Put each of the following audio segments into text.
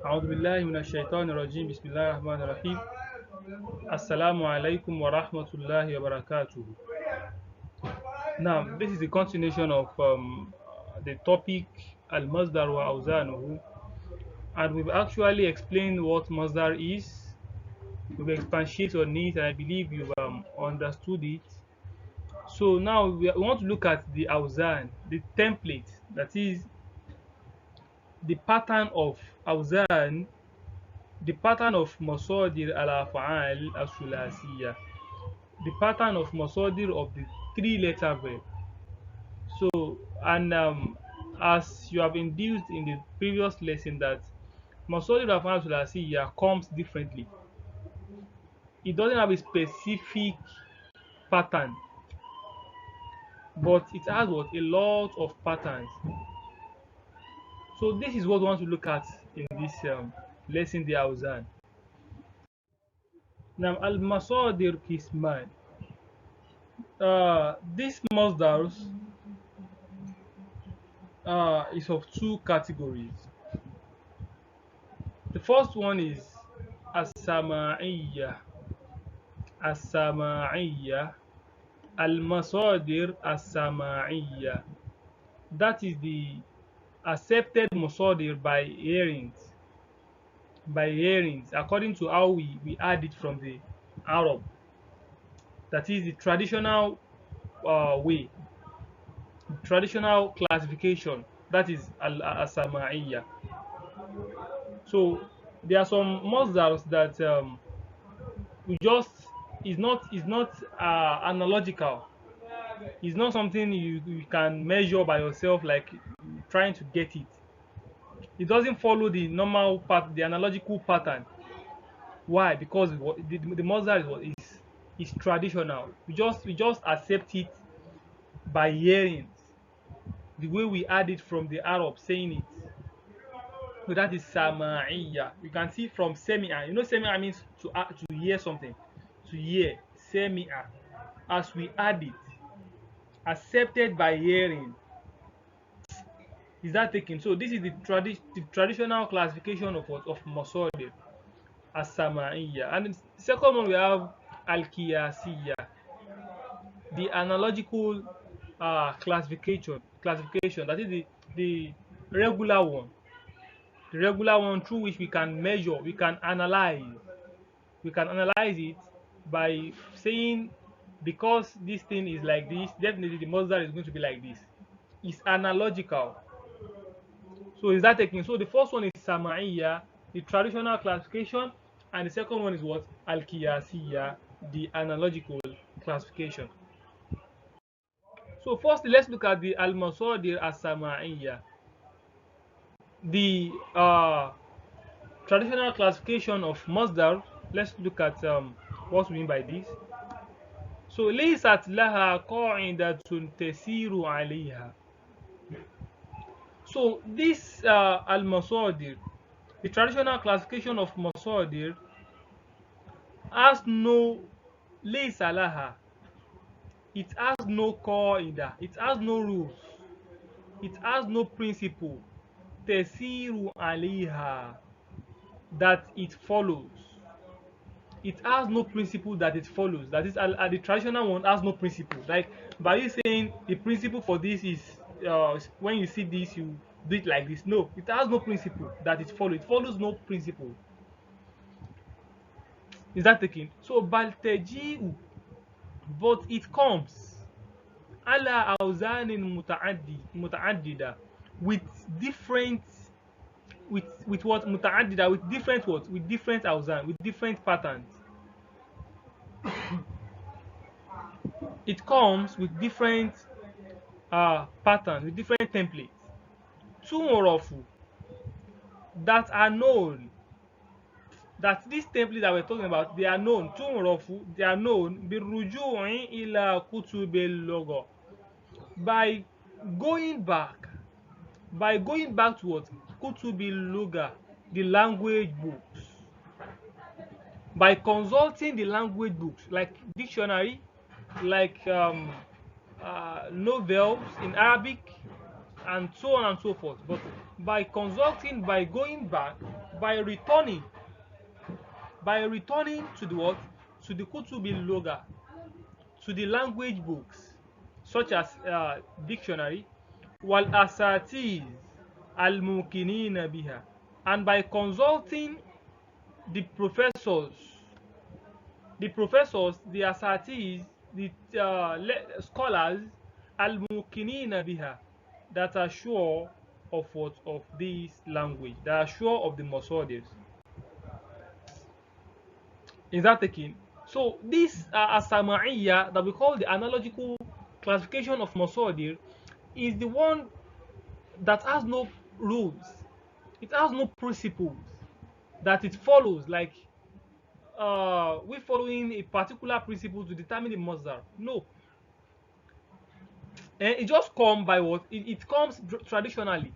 أعوذ بالله من الشيطان الرجيم بسم الله الرحمن الرحيم السلام عليكم ورحمة الله وبركاته. Now, this is the continuation of the topic Al-Masdar wa Awzanuhu, and we've actually explained what Masdar is. We've expatiated on it, and I believe you've understood it. So now we want to look at the Awzan, the template, that is the pattern of Awzan, the pattern of Masadir al-Af'al al-Sulasiyah, the pattern of Masadir of the three-letter verb. So, and as you have induced in the previous lesson that Masadir al-Af'al al-Sulasiyah comes differently. It doesn't have a specific pattern, but it has what? A lot of patterns. So this is what we want to look at in this lesson, the Awzan. Now, al-Masadir Kisman. These Masdars is of two categories. The first one is as-Sama'iyya. As-Sama'iyya. Al-Masadir as-Sama'iyya. That is the accepted Masadir by hearings. By hearings, according to how we add it from the Arab. That is the traditional way, traditional classification. That is al-Sama'iyya. So there are some Masdars that we just is not analogical. It's not something you can measure by yourself, like trying to get it. It doesn't follow the normal part, the analogical pattern. Why? Because the Masdar is traditional. We just accept it by hearing the way we add it from the Arab saying it. So that is Sama'iyya. You can see from Semi'a. You know Semi'a means to hear something. To hear. Semi'a. As we add it. Accepted by hearing. Is that taken? So this is the traditional classification of Masadir as Sama'iyya. And the second one we have Al-Qiyasiyya. The analogical classification. That is the regular one. The regular one through which we can measure, we can analyze. We can analyze it by saying, because this thing is like this, definitely the Masdar is going to be like this. It's analogical. So is that taking? So the first one is Sama'iyya, the traditional classification, and the second one is what? Al-Qiyasiyya, the analogical classification. So firstly, let's look at the Al-Masadir as-Sama'iyya. The traditional classification of Masdar. Let's look at what we mean by this. So ليست لها قاعدة تسير عليها. So this al-Masadir, the traditional classification of Masadir, has no ليس لها. It has no qaida. It has no rules. It has no principle. تسير عليها, that it follows. It has no principle that it follows. That is, the traditional one has no principle. Like by you saying the principle for this is when you see this, you do it like this. No, it has no principle that it follows. It follows no principle. Is that taken? So baltejiu, but it comes ala awzanin muta'addida, with different, with what? Muta'addida, with different what? With different awzan, with different patterns. It comes with different patterns, with different templates. Tumorofu, that are known. That these templates that we're talking about, they are known. Tumorofu, they are known. Biruju'in ila kutubil logo, by going back, to what? Kutubil loga, the language books. By consulting the language books, like dictionary, like novels in Arabic, and so on and so forth. But by consulting, by going back, by returning, to the what? To the kutubil loga, to the language books, such as dictionary, wal asatiz al mukinina biha, and by consulting the professors, the asatiz, the scholars, al mukinina biha, that are sure of what? Of this language, that are sure of the masodirs. Is that taken? So this asama'iyya that we call the analogical classification of masodir is the one that has no rules. It has no principles that it follows, like we following a particular principle to determine the Mosdar. No. It just comes by what? It comes traditionally.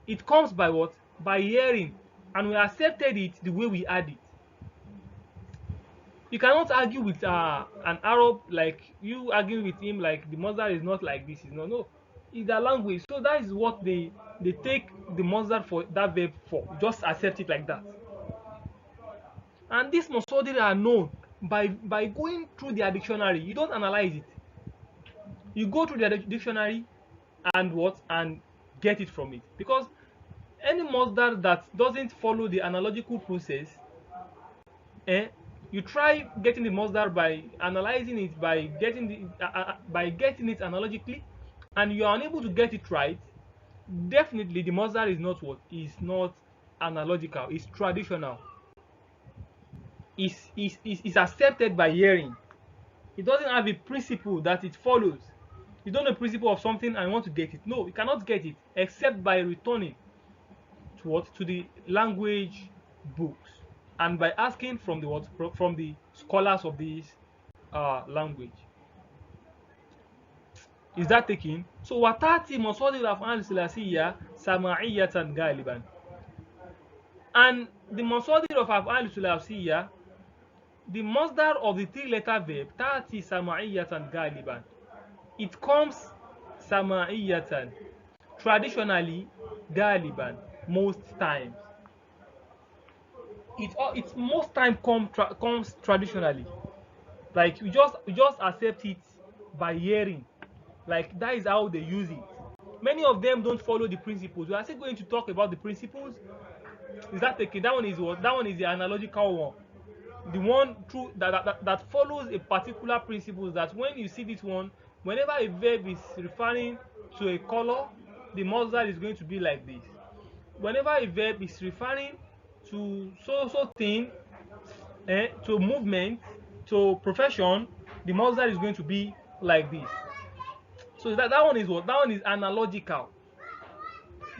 It comes by what? By hearing. And we accepted it the way we had it. You cannot argue with an Arab, like you arguing with him like the Mosdar is not like this. Is no. It's their language. So that is what they take the Mosdar for, that verb for. Just accept it like that. And these Masodir are known by going through their dictionary. You don't analyze it. You go through their dictionary and what? And get it from it. Because any Mosdar that doesn't follow the analogical process, you try getting the Mosdar by analyzing it, by getting it analogically, and you are unable to get it right, definitely the Mosdar is not what? Is not analogical. It's traditional. Is accepted by hearing. It doesn't have a principle that it follows. You don't know the principle of something and want to get it. No, you cannot get it except by returning to what? To the language books, and by asking from the what? From the scholars of this language. Is that taken? So watati masadir af'al thulathiyya sama'iyatan galiban. And the masadir of af'al thulathiyya, the masdar of the three-letter verb, tati sama'iyatan galiban. It comes sama'iyatan, traditionally, galiban, most times. It most time comes traditionally. Like we just accept it by hearing. Like that is how they use it. Many of them don't follow the principles. We are still going to talk about the principles. Is that taken? That one is what? That one is the analogical one. The one through that follows a particular principle, that when you see this one, whenever a verb is referring to a color, the Mosdar is going to be like this. Whenever a verb is referring to so thing, to movement, to profession, the Mosdar is going to be like this. So that one is what? That one is analogical.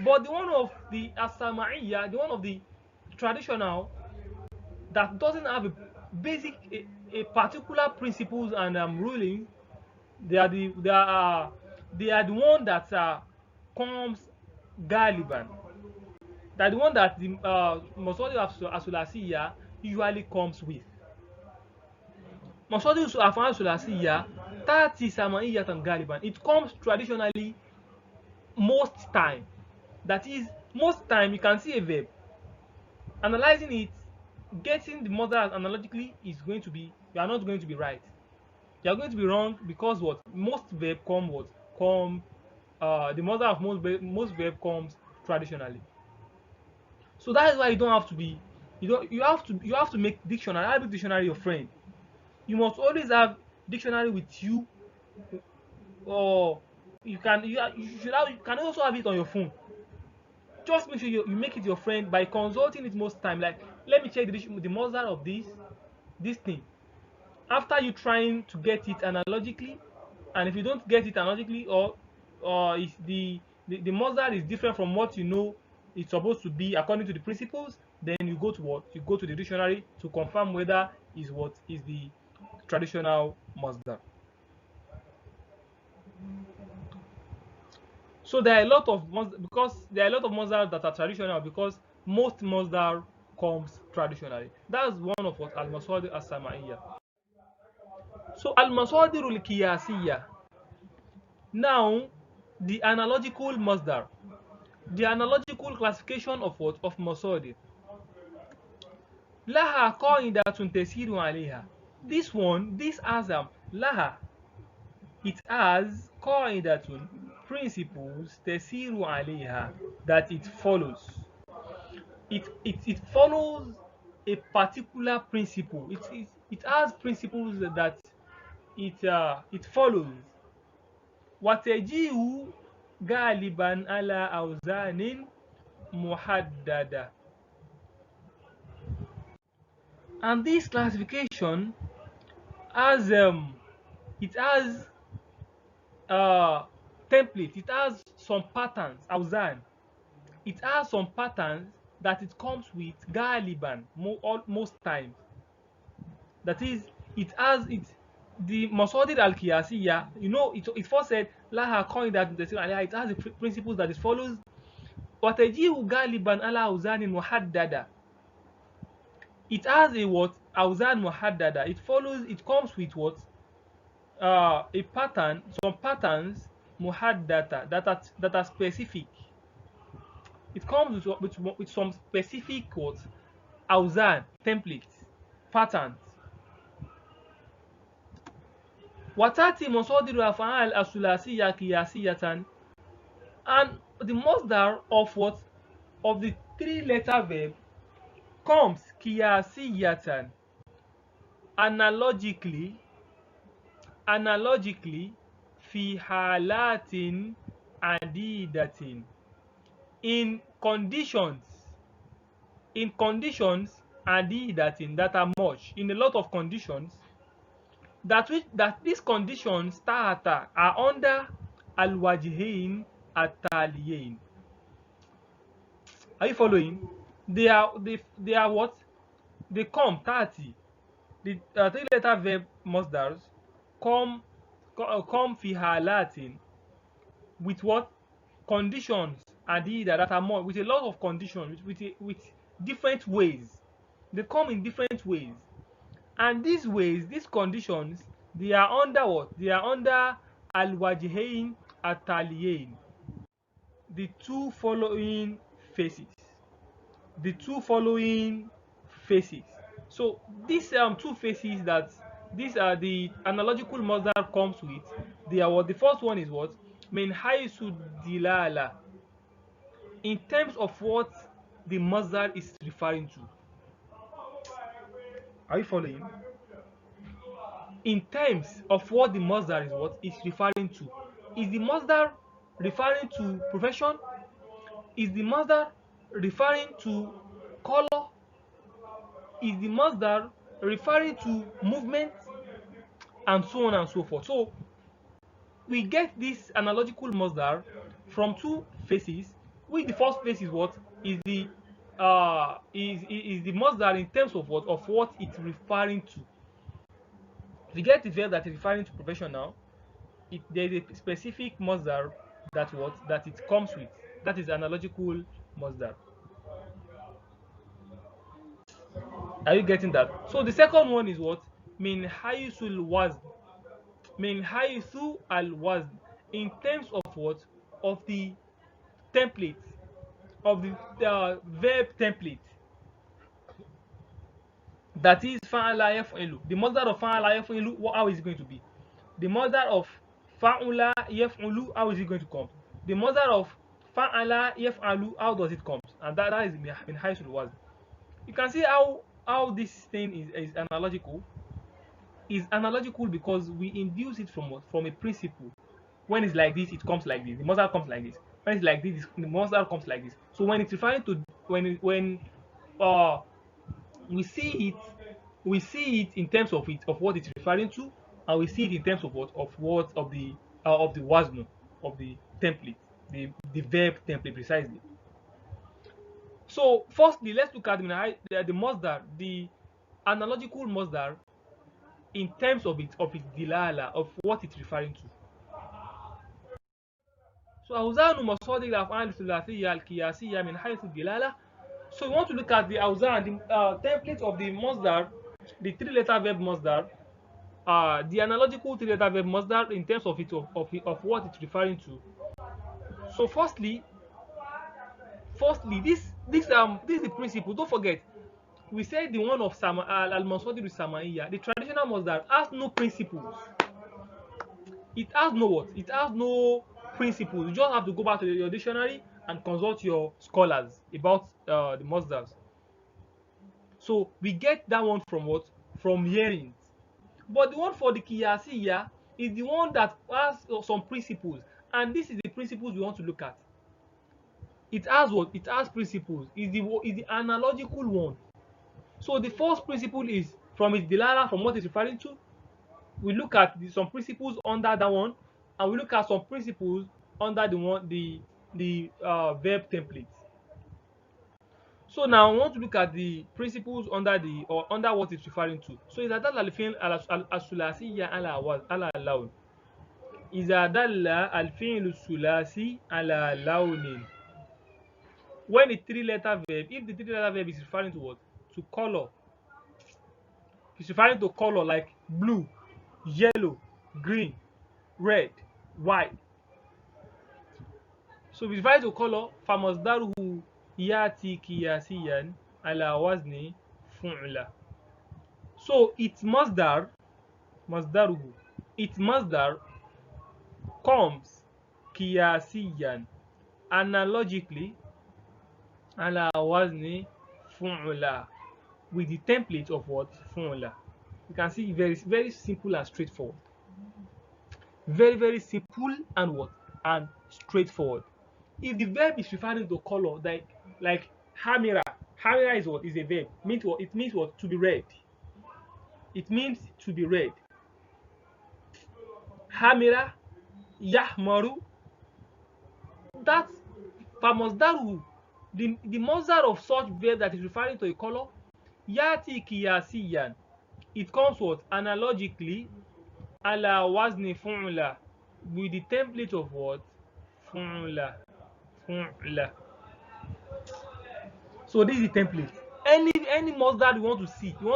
But the one of the asama'iyya, the one of the traditional, that doesn't have a basic, a particular principles and ruling, they are the one that comes galiban. That the one that the Masodi Asulasiya usually comes with. Masodi Asulasiya, Tati Samaiyatan galiban. It comes traditionally most time. That is, most time you can see a verb. Analyzing it, getting the mother analogically is going to be, you are not going to be right. You are going to be wrong, because what? Most verb come what? Come the mother of most verb comes traditionally. So that is why you don't have to be, you have to make dictionary, Arabic dictionary your friend. You must always have dictionary with you, or you can also have it on your phone. Just make sure you make it your friend by consulting it most time. Like, let me check the Mosdar of this thing. After you trying to get it analogically, and if you don't get it analogically, or if the Mosdar is different from what you know it's supposed to be according to the principles, then you go to what? You go to the dictionary to confirm whether is what is the traditional Mosdar. So there are a lot of Mosdar that are traditional, because most Mosdar comes traditionally. That's one of what al-masadir as-sama'iyya. So al-masadir al-qiyasiyya. Now The analogical Mosdar. The analogical classification of what? Of Mosdar. Laha qa'idatun tasiru alayha. This one, this azam, laha, it has qa'idatun, principles, tasiru alayha, that it follows. It follows a particular principle. It has principles that it follows. وتجيء غالبا على أوزان محددة. And this classification has it has template, it has some patterns, أوزان. It has some patterns that it comes with غالبا, most times. That is, it has it. The Masadir al-Qiyasiyya, it first said laha qa'idatun tasiru alayha. It has the principles that it follows. وَتَجِيءُ غَالِبًا عَلَى أَوْزَانٍ مُحَدَّدَةٍ. It has a what? Awzan muhaddada. It follows. It comes with what? A pattern. Some patterns muhaddada that are specific. It comes with some specific what? Awzan templates, patterns. وَتَأْتِي مَصَادِرُ أَفْعَالِ الثُّلَاثِيَّةِ قِيَاسِيَّةً. And the Mosdar of what? Of the three-letter verb comes qiyasiyatan, analogically fi halatin adidatin, in conditions adidatin, that are much, in a lot of conditions, that these conditions tahata are under al-wajhain at-taliyain. Are you following? They are what? They come 30. The three-letter verb Mosdars come fi halatin, with what? Conditions adida, that are more, with a lot of conditions, with different ways. They come in different ways, and these ways, these conditions, they are under what? They are under al-wajhain at-taliyain, the two following phases. The two following phases. So these two phases that these are the analogical Mosdar comes with. They are what? The first one is what? Min haythu dilala, in terms of what the Mosdar is referring to. Are you following? In terms of what the Mosdar is what is referring to. Is the Mosdar referring to profession? Is the Mosdar referring to color? Is the Mosdar referring to movement? And so on and so forth. So we get this analogical Mosdar from two phases. Which the first phase is what? Is the Mosdar in terms of what? Of what it's referring to. We get the verb that is referring to profession now. There is a specific Mosdar that it comes with. That is analogical Mosdar. Are you getting that? So the second one is what? Min haythul wazn. Min haythu al wazn. In terms of what? Of the template. Of the verb template. That is fa'ala yaf'ulu. The Mosdar of fa'ala yaf'ulu, how is it going to be? The Mosdar of fa'ula yaf'ulu, how is it going to come? The Mosdar of fa'ala yaf'alu, how does it come? And that is min haythul wazn. You can see how this thing is analogical. Is analogical because we induce it from what? From a principle. When it's like this, it comes like this. The Mosdar comes like this. When it's like this, the Mosdar comes like this. So when it's referring to when we see it in terms of what it's referring to, and we see it in terms of of the wazn, of the template, the verb template precisely. So firstly, let's look at the Mosdar, the analogical Mosdar, in terms of its dilala, of what it's referring to. So awzanu masadir al-af'al thulathiyya al-qiyasiyya min haythu dilala. So we want to look at the awzan, the template of the Mosdar, the three-letter verb Mosdar, the analogical three-letter verb Mosdar, in terms of what it's referring to. So firstly, this is the principle. Don't forget, we said the one of al-Maswadir Samaiya, the traditional Mosdar, has no principles. It has no what? It has no principles. You just have to go back to your dictionary and consult your scholars about the Mosdars. So we get that one from what? From hearings. But the one for the Qiyasiyya is the one that has some principles, and this is the principles we want to look at. It has what? It has principles. Is the analogical one. So the first principle is from its dilala, from what it's referring to. We look at some principles under that one, and we look at some principles under the verb template. So now I want to look at the principles under what it's referring to. So إذا دل الفعل على الثلاثية على لون. إذا دل الفعل الثلاثي على لون. When if the three-letter verb is referring to what? To color. It's referring to color like blue, yellow, green, red, white. So if it's referring to color, فمصدره يأتي قياسيا على وزن فعل. So its masdar comes qiyasiyan, analogically, ala wazni fu'la, with the template of what? Fu'la. You can see very, very simple and straightforward. Very, very simple and what? And straightforward. If the verb is referring to color, like hamira is what? Is a verb. Means what? It means what? To be read. It means to be read. Hamira, yahmaru. That's famasdaru. The masdar of such verb that is referring to a color, yati qiyasiyan. It comes what? Analogically, ala wazni fu'la, with the template of what? Fu'la. So this is the template. Any masdar you want to see, you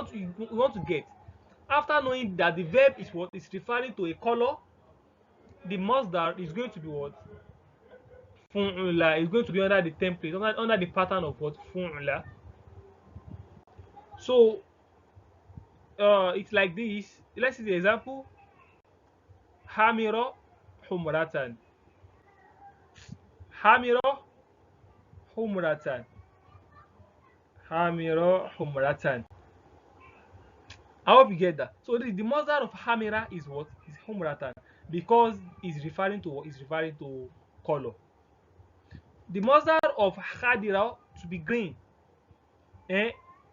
want to get, after knowing that the verb is what is referring to a color, the masdar is going to be what? Fu'la. Is going to be under the template, under the pattern of what? Fu'la. So it's like this. Let's see the example. Hamira humratan. Hamira humratan. Hamira humratan. I hope you get that. So the masdar of hamira is what? Is humratan, because it's referring to what? Is referring to color. The masdar of khadira, to be green,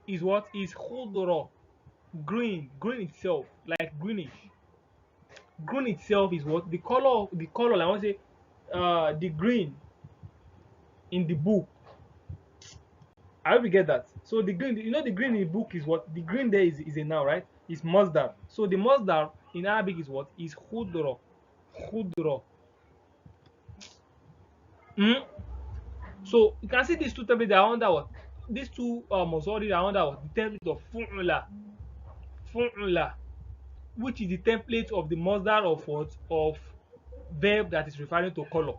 is what? Is khudra, green itself, like greenish. Green itself is what? The color, I want to say, the green in the book. I hope you get that. So the green, the green in the book is what? The green there is a noun, right? It's Mosdar. So the Mosdar in Arabic is what? Is khudra. So you can see these two templates are under what? These two Mosdar are under what? The template of fu'la, which is the template of the Mosdar of what? Of verb that is referring to color.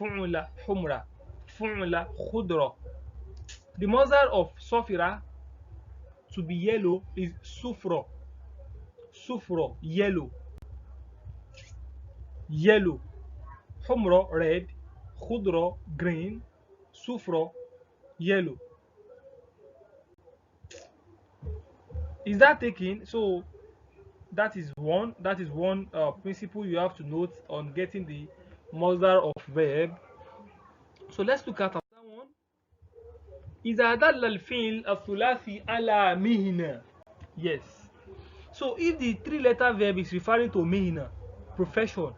Fu'la humra, fu'la khudra. The Mosdar of sofira, to be yellow, is sufra, yellow. Humra, red. Khudra, green. Sufra, yellow. Is that taken? So that is one principle you have to note on getting the Mosdar of verb. So let's look at another one. إذا دل الفعل الثلاثي على مهنة. Yes. So if the three-letter verb is referring to mihna, profession,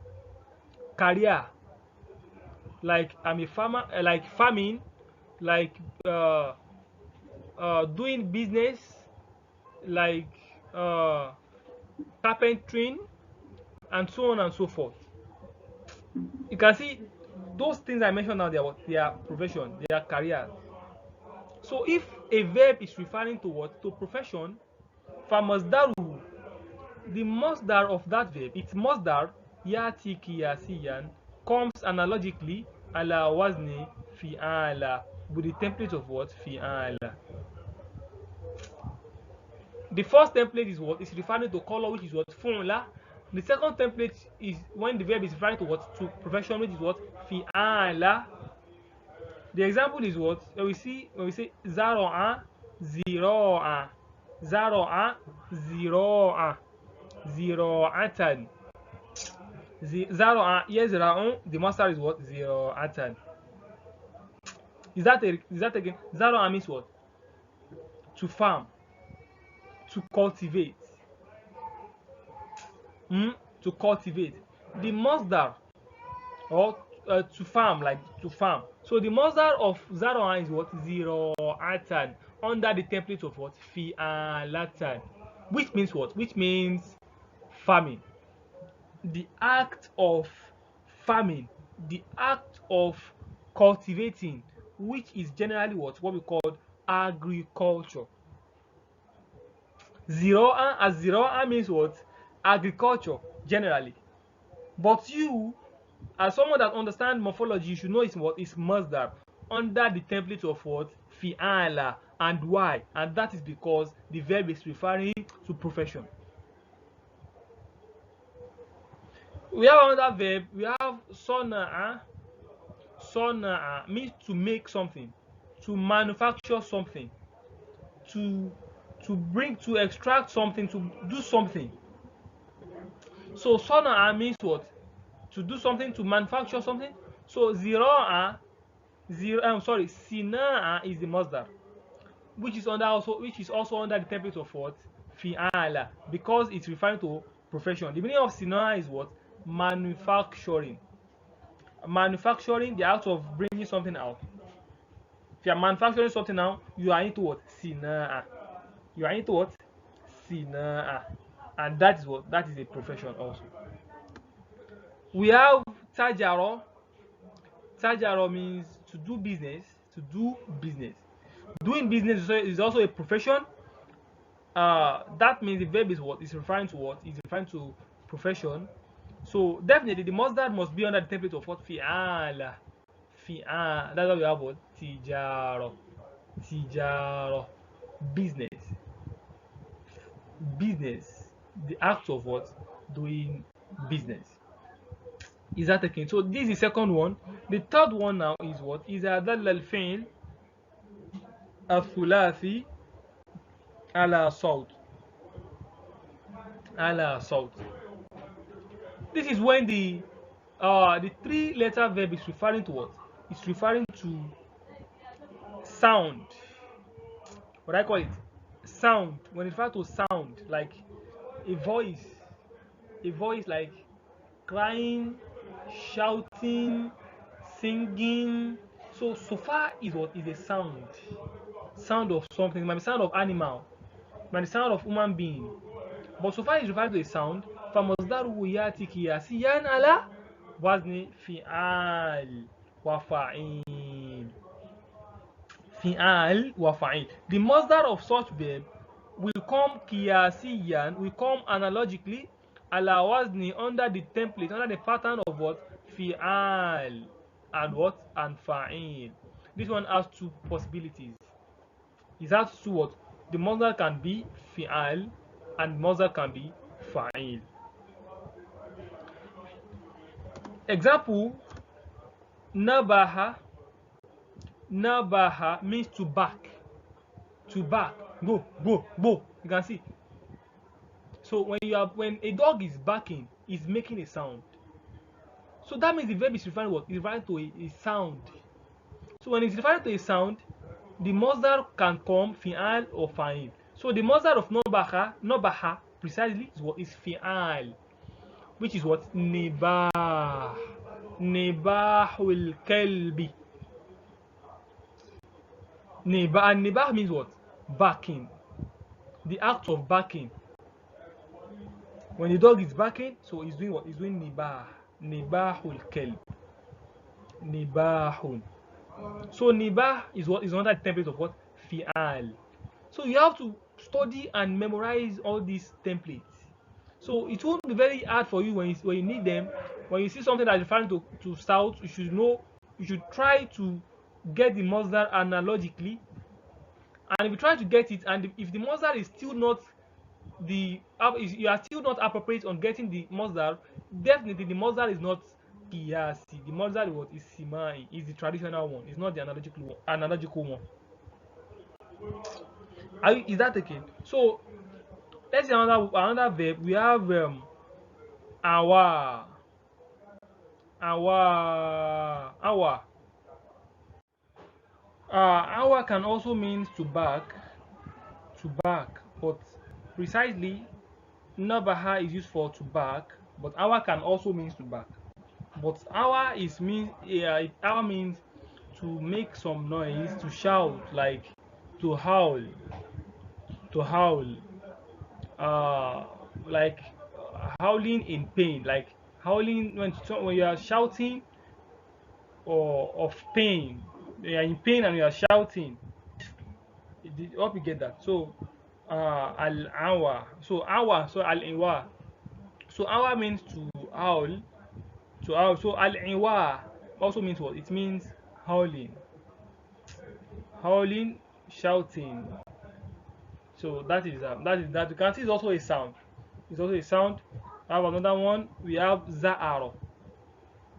career, like I'm a farmer, like farming, like doing business, like carpentering, and so on and so forth. You can see those things I mentioned now, they are profession, they are career. So if a verb is referring to what? To profession, famasdaru, the masdar of that verb, its masdar, yati qiyasiyan, comes analogically ala wazni fi'ala, with the template of what? Fi'ala. The first template is what? Is referring to color, which is what? Fu'la. The second template is when the verb is referring to what? To profession, which is what? Fi'ala. The example is what? When we say zaro'a, ziro'a, zaro'a, ziro'a, ziro'atan. Zaro'a, yes, zara'un. The master is what? Ziro'atan. Is that again? Zaro'a means what? To farm, to cultivate. To cultivate. The Mosdar, or to farm, like to farm. So the Mosdar of Zaro'a is what? Ziro'atan, under the template of what? Fi'alatan. Which means what? Which means farming. The act of farming, the act of cultivating, which is generally what we call agriculture. Ziro'a means what? Agriculture, generally. But you, as someone that understands morphology, you should know it's what is Mosdar, under the template of what? Fi'ala. And why? And that is because the verb is referring to profession. We have another verb. We have sana'a. Sana'a means to make something, to manufacture something, to extract something, to do something. So sana'a means what? To do something, to manufacture something. So sina'a is the Mosdar, which is also under the template of what? Fi'ala, because it's referring to profession. The meaning of sina'a is what? Manufacturing. Manufacturing, the act of bringing something out. If you are manufacturing something now, you are into what? Sina'a. You are into what? Sina'a. And that is what? That is a profession also. We have tajaro. Tajaro means to do business. To do business. Doing business is also a profession. That means the verb is what? Is referring to what? Is referring to profession. So definitely the Mosdar must be under the template of what? Fi'ala. Fi'ala. That's why we have what? Tijaro. Tijaro. Business. Business. The act of what? Doing business. Is that okay? So this is the second one. The third one now is what? Is adalla al-fi'l al-thulathi ala sawt. Ala sawt. This is when the 3-letter verb is referring to what? It's referring to sound. What I call it? Sound. When it refers to sound, like a voice like crying, shouting, singing. So far is what? Is a sound. Sound of something. It might be sound of animal. It might be sound of human being. But so far is referred to a sound. فَمَصْدَرُهُ يَأْتِي قِيَاسِيًّا عَلَى وَزْنِ فِعَالٍ وَفَعِيلٍ. Fi'al wa fa'il. The Mosdar of such verb will come qiyasiyan, will come analogically, ala wazni, under the template, under the pattern of what? Fi'al and what? And fa'il. This one has two possibilities. It has two what? The Mosdar can be fi'al and Mosdar can be fa'il. Example, nabaha. Nabaha means to back. To back. Go. You can see. So when a dog is barking, it's making a sound. So that means the verb is referring to what? It's referring to a sound. So when it's referring to a sound, the Mosdar can come fi'al or fa'il. So the Mosdar of nabaha precisely is what? Is fi'al, which is what? Nibah. Nibahul kalbi. Nibah, and nibah means what? Barking. The act of barking. When the dog is barking, so he's doing what? He's doing nibah. Nibahul kalb. Nibahun. So nibah is what? Is under the template of what? Fi'al. So you have to study and memorize all these templates. So it won't be very hard for you when you need them. When you see something that's referring to sound, you should know you should try to get the Mosdar analogically, and if you try to get it, and if the Mosdar is still not you are still not appropriate on getting the Mosdar, definitely the Mosdar is not Qiyasi. The Mosdar is Simai, is the traditional one, it's not the analogical one. Is that okay? So let's see another verb. We have awa, awa. Awa can also mean to back, but precisely nabaha is used for to back, but awa can also mean to back. But awa means to make some noise, to shout, like to howl, to howl, uh, like howling in pain, like howling when you are shouting or of pain. You are in pain and you are shouting. Hope you get that. So al awa. So awa. So al iwa. So awa means to howl. To howl. So al iwa also means what? It means howling, howling, shouting. So that. You can see it's also a sound. It's also a sound. I have another one. We have za'aro.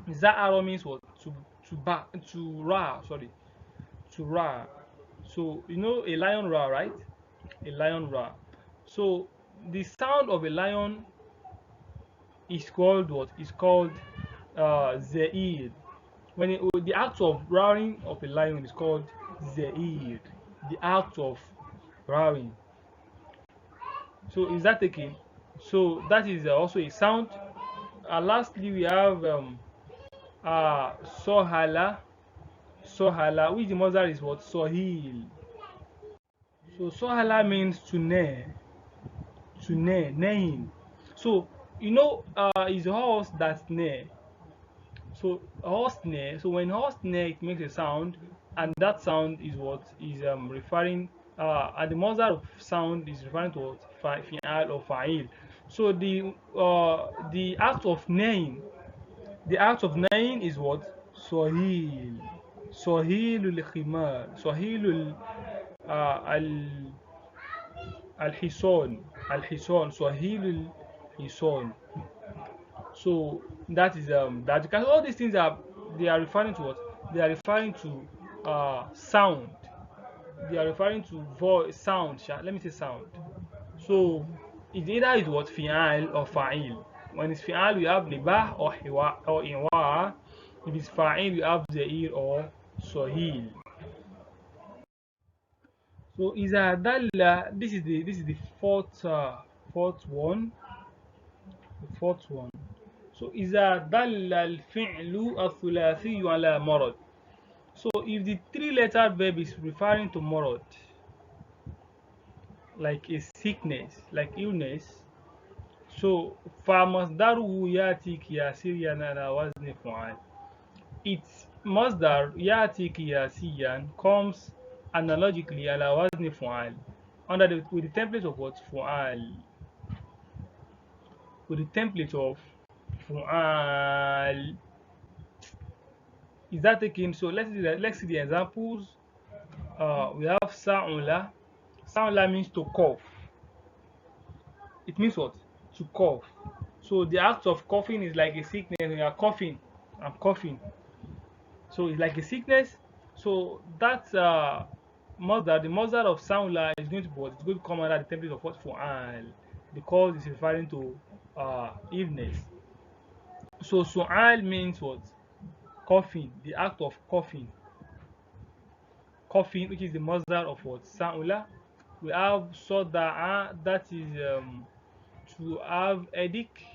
Za'aro means what? To ra. Sorry, to ra. So you know a lion roar, right? A lion roar. So the sound of a lion is called what? Is called zeir. The act of roaring of a lion is called zeir. The act of roaring. So is that taken? So that is also a sound. Lastly, we have sohala. Sohala, which the mother is what? Sohil. So sohala means to neigh, neighing. So you know, is a horse that neigh. So horse neigh. So when horse neigh, it makes a sound, and that sound is what is referring. And the mother of sound is referring to what? Fi'al or fa'il. So the act of neighing, is what? Sohil. Sohilul khimar. Sohilul al Al-Hison, Al-Hison, Swahili Hison. So that is that because all these things they are referring to what? They are referring to sound. They are referring to voice sound. Let me say sound. So it either is what fi'al or fa'il. When it's fi'al, we have nibah or hiwa or iwa. If it's fa'il, we have zair or sohil. So is a dalla. This is the fourth one. The fourth one. So إذا دل الفعل الثلاثي على مرض. So if the three-letter verb is referring to مرض, like a sickness, like illness, so فمصدره يأتي قياسيا على وزن فعال. Its مصدر يأتي قياسيا comes analogically على وزن فعال with the template of what? فعال. With the template of فعال. Is that taken? So let's see the examples. We have sa'ula. Sa'ula means to cough. It means what? To cough. So the act of coughing is like a sickness. When you are coughing, I'm coughing. So it's like a sickness. So that the mother of sa'ula is going to be what? It's going to come under the template of what? Fu'al, because it's referring to illness. So su'al means what? Coughing. The act of coughing. Coughing, which is the masdar of what? Sa'ula. We have soda'a, that is to have headache.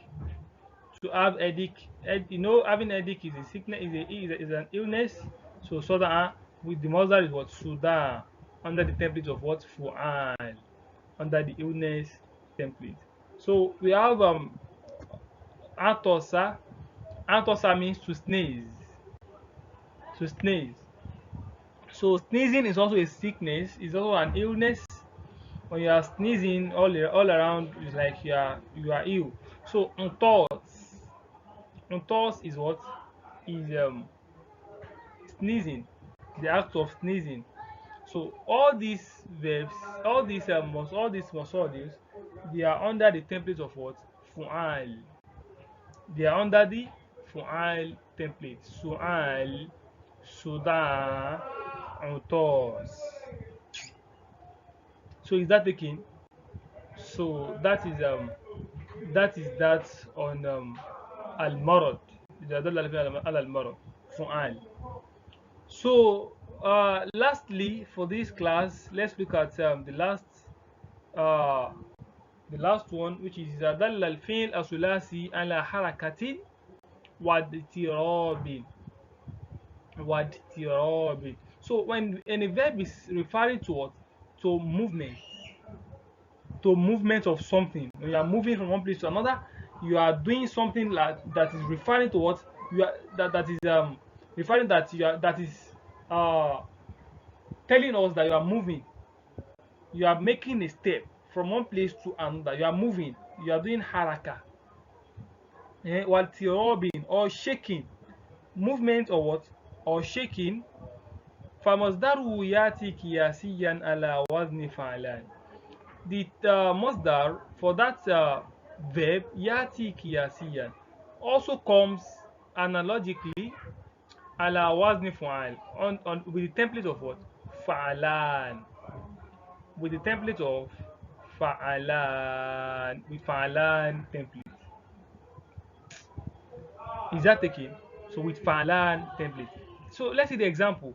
To have headache. Having headache is a sickness, is an illness. So soda'a with the masdar is what? Suda, under the template of what? Fu'al, under the illness template. So we have atosa. Atosa means to sneeze. To sneeze. So sneezing is also a sickness, it's also an illness. When you are sneezing all around, it's like you are ill. So untos is what? Is sneezing, the act of sneezing. So all these verbs, all these muscles, they are under the template of what? Fu'al. They are under the fu'al template. Su'al, suda, utos. So is that taken? So that is that on al-marad. Al-marad. Fu'al. So lastly for this class, let's look at uh, the last one, which is إذا دل الفعل الثلاثي على حركة واضطراب. واضطراب. So when a verb is referring to what? To movement, to movement of something. When you are moving from one place to another, you are doing something that is referring to what? You are that is referring that you are that is uh telling us that you are moving. You are making a step from one place to another. You are moving. You are doing haraka. While tirobin or shaking, movement or what? Or shaking. فمصدره يأتي قياسيا على وزن فعلان. The Mosdar for that verb يأتي قياسيا also comes analogically على وزن فعال on with the template of what? فعلان. With the template of fa'alan, with fa'alan template. Is that taken? So with fa'alan template. So let's see the example.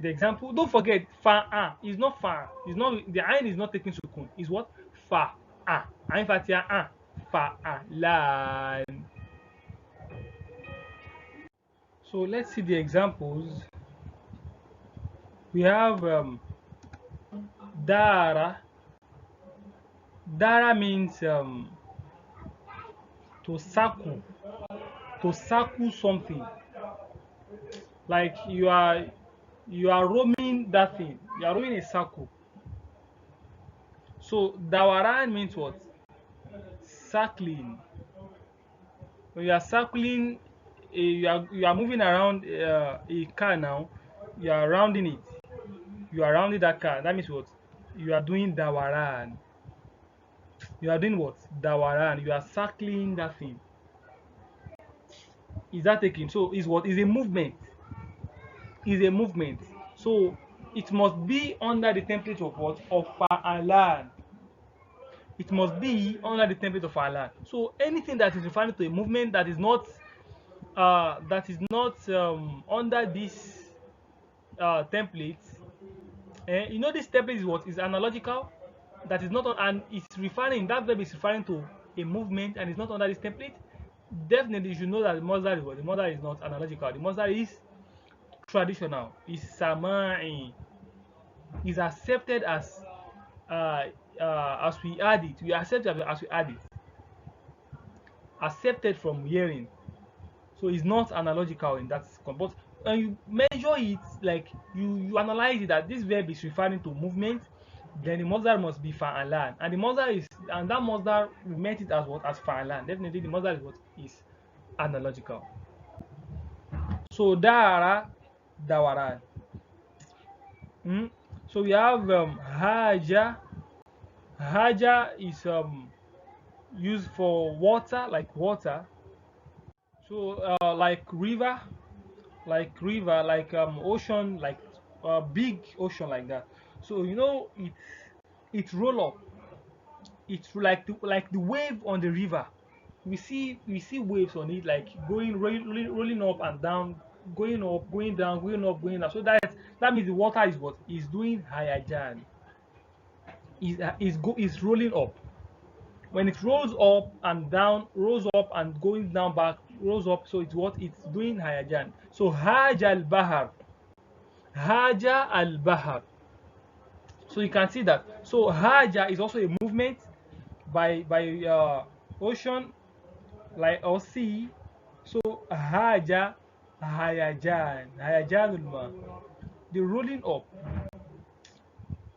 The example, don't forget fa'a is not fa. Is not the ain is not taking sukun. Is what? Fa'a. Ain fatia a. Fa'alan. So let's see the examples. We have dara. Dara means to circle, something. Like you are roaming that thing. You are roaming a circle. So dawaran means what? Circling. When you are circling, you are moving around a car now. You are rounding it. You are rounding that car. That means what? You are doing dawaran. You are doing what? Dawaran. You are circling that thing. Is that taking? So is what? Is a movement. Is a movement. So it must be under the template of what? Of fa'alan. It must be under the template of fa'alan. So anything that is referring to a movement that is not under this template, you know this template is what? Is analogical. That is not on, and it's referring, that verb is referring to a movement and it's not under this template. Definitely you should know that the Mosdar is what? The Mosdar is not analogical. The Mosdar is traditional, is sama'i, is accepted as we add it. We accept it as we add it. Accepted from hearing. So it's not analogical in that sense. But when you measure it, like you analyze it that this verb is referring to movement, then the Mosdar must be fa'alan. And the Mosdar is, and that Mosdar, we met it as what? As fa'alan. Definitely the Mosdar is what? Is analogical. So dara, dawaran. So we have haja. Haja is used for water, like water. So like river, like ocean, like big ocean like that. So you know it roll up. It's like the wave on the river. We see waves on it, like rolling up and down, going up, going down, going up, going down. So that means the water is what is doing hayajan. Is rolling up. When it rolls up and down, rolls up and going down back, rolls up. So it's what it's doing hayajan. So haja al bahar, haja al bahar. So you can see that. So haja is also a movement by ocean, like or sea. So haja, hayajan, hayajanul ma. The rolling up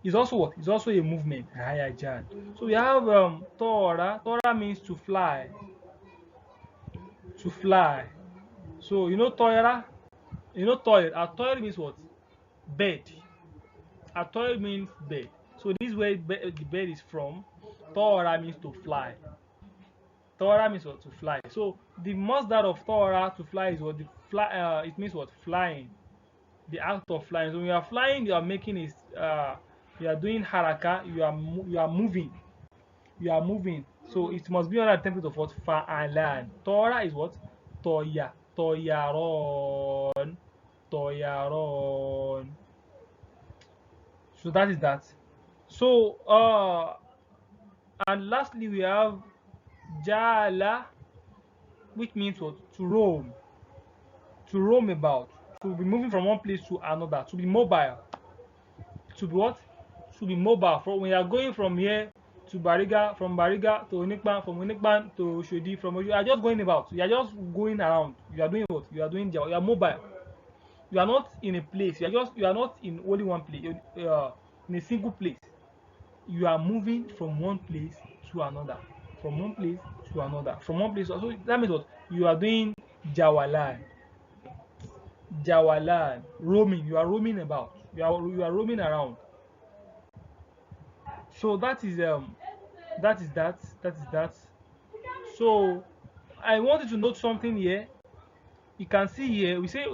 is also what? Is also a movement, hayajan. So we have tora. Tora means to fly. To fly. So you know tora You know, toil. A toil means what? Bed. A toil means bed. So this is where the bed is from. Tora means to fly. Tora means what? To fly. So the Mosdar of Tora to fly is what? The fly. It means what? Flying. The act of flying. So when you are flying, you are making is you are doing haraka. You are moving. You are moving. So it must be under the template of what? Fa'alan. Tora is what? Toya. Toyaron. Toyaron. So that is that. So and lastly we have Jala, which means what? To roam. To roam about. To be moving from one place to another. To be mobile. To be what? To be mobile. From when you are going from here to Bariga, from Bariga to Onikpan, from Onikpan to Shodi, from you are just going about. You are just going around. You are doing what? You are doing. You are mobile. You are not in a place. You are not in only one place. In a single place. You are moving from one place to another. From one place to another. From one place. So that means what? You are doing Jawalan. Jawalan. Roaming. You are roaming about. You are roaming around. So that is that. That is that. So I wanted to note something here. You can see here we say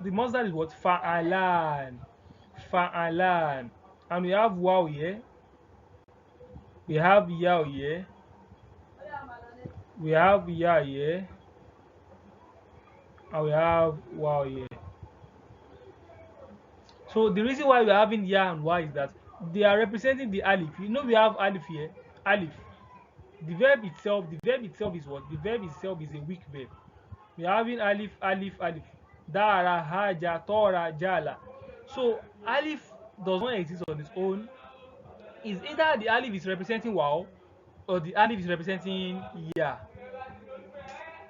the monster is what? Fa'alan. Fa'alan. And we have wow here. We have yao here. We have ya here. And we have wow here. So the reason why we're having ya and wa is that they are representing the alif. You know we have alif here. Alif. The verb itself is what? The verb itself is a weak verb. We are having alif, alif, alif. Dara, haja, tora, jala. So alif does not exist on its own. Is either the alif is representing wow or the alif is representing ya.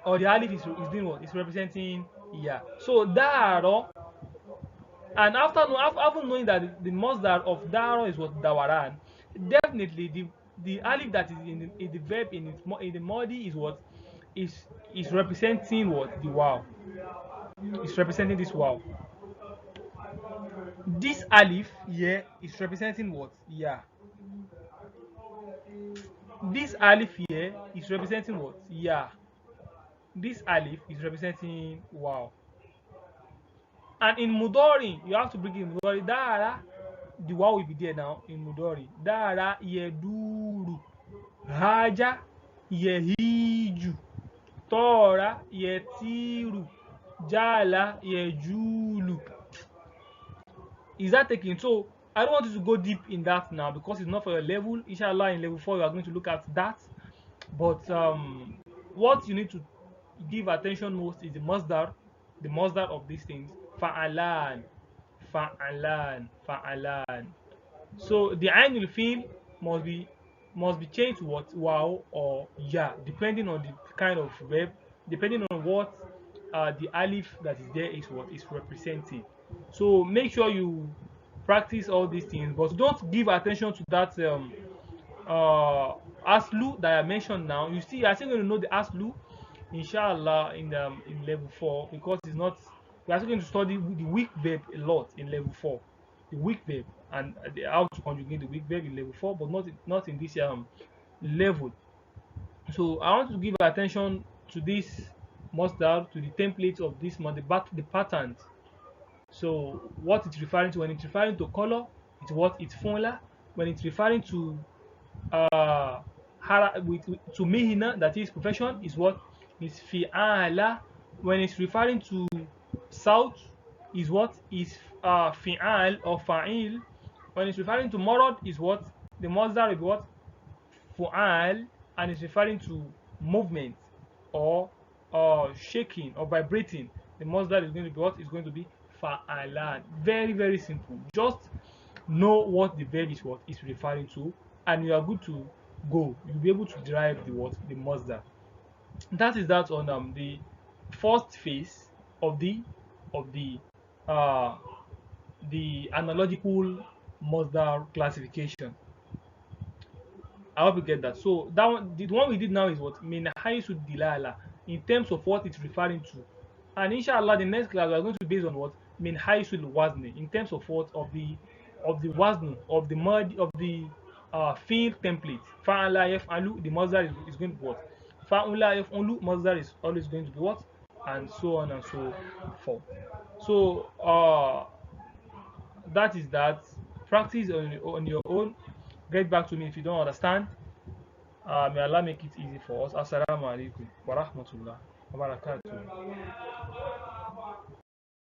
Or the alif is doing what? It's representing ya. So daro. And after knowing that the masdar of daro is what? Dawaran, definitely the alif that is in the verb in the modi is what? Is representing what? The wow. It's representing this wow. This alif here is representing what? Yeah. This alif here is representing what? Yeah. This alif is representing wow. And in Mudori, you have to bring in Mudori. Dara, the wow will be there now in Mudori. Dara yeduru. Haja yehiju. Tora yetiru. Jala yejulu. Is that taken? So I don't want you to go deep in that now because it's not for your level. Inshallah, in level 4, we are going to look at that. But what you need to give attention most is the masdar of these things. Fa'alan, fa'alan, fa'alan. So the ainul feel must be changed to what? Wow or ya, depending on the kind of verb, depending on what the alif that is there is what is representing. So make sure you practice all these things, but don't give attention to that aslu that I mentioned now. You see, you're still going to know the aslu, inshallah, in level 4 because it's not. We are still going to study the weak verb a lot in level 4, the weak verb and how to conjugate the weak verb in level 4, but not in this level. So I want to give attention to this Mosdar, to the template of this the patterns. So what it's referring to when it's referring to color, it's what? It's formula. When it's referring to to mihina, that is profession, is what? Is fi'ala. When it's referring to south, is what? Is fi'al or fa'il. When it's referring to morad, is what? The masdar is what? Fu'al. And it's referring to movement or shaking or vibrating. The masdar is going to be what? Is going to be fa'alan. Very, very simple. Just know what the verb is what is referring to, and you are good to go. You'll be able to derive the what? The masdar. That is that on the first phase of uh the analogical masdar classification. I hope you get that. So that one, the one we did now is what? Min haisu dilala, in terms of what it's referring to. And inshallah, the next class we are going to base on what min haisul wazni, in terms of what of the wazn of the mud of the field template. Fa'ala yaf'alu, the Mosdar is going to be what? Fa'ula yaf'alu, Mosdar is always going to be what? And so on and so forth. So that is that. Practice on your own. Get back to me if you don't understand. May Allah make it easy for us. Assalamu alaikum wa rahmatullah wa barakatuh.